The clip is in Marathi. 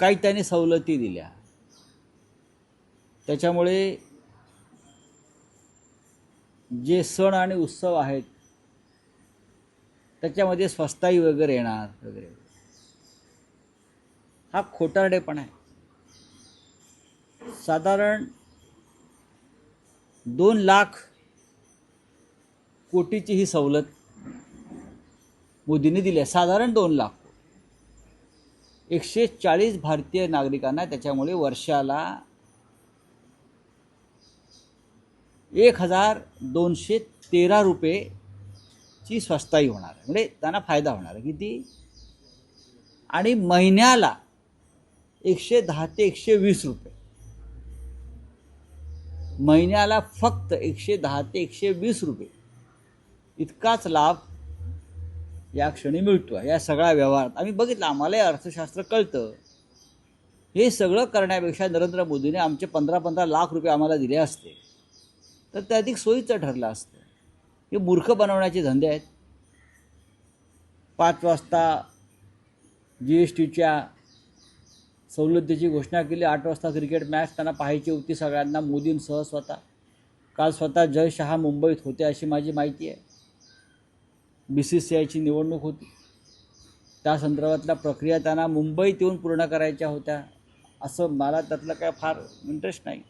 काही त्यांनी सवलती दिल्या, त्याच्यामुळे जे सण आणि उत्सव आहेत त्याच्यामध्ये स्वस्ताई वगैरे येणार वगैरे, हा खोटारडेपणा आहे. साधारण 2,00,000 कोटीची ही सवलत मोदींनी दिली आहे. साधारण 2,00,000. 140 भारतीय नागरिकांना त्याच्यामुळे वर्षाला 1,213 रुपयेची स्वस्ताई होणार आहे. म्हणजे त्यांना फायदा होणार आहे किती, आणि महिन्याला 110 ते 120 रुपये, महिन्याला फक्त 110 ते 120 रुपये इतकाच लाभ या क्षणी मिळतो आहे. या सगळ्या व्यवहारात आम्ही बघितलं, आम्हालाही अर्थशास्त्र कळतं. हे सगळं करण्यापेक्षा नरेंद्र मोदीने आमचे 15-15 लाख रुपये आम्हाला दिले असते तर ते अधिक सोयीचं ठरलं असतं. हे मूर्ख बनवण्याचे धंदे आहेत. 5 वाजता GSTच्या सवलतीची घोषणा केली, 8 वाजता क्रिकेट मॅच त्यांना पाहायची होती सगळ्यांना, मोदींसह स्वतः. काल स्वतः जय शहा मुंबईत होते अशी माझी माहिती आहे. BCCIची निवडणूक होती, त्या संदर्भातल्या प्रक्रिया त्यांना मुंबईत येऊन पूर्ण करायच्या होत्या. असं मला त्यातलं काय फार इंटरेस्ट नाही.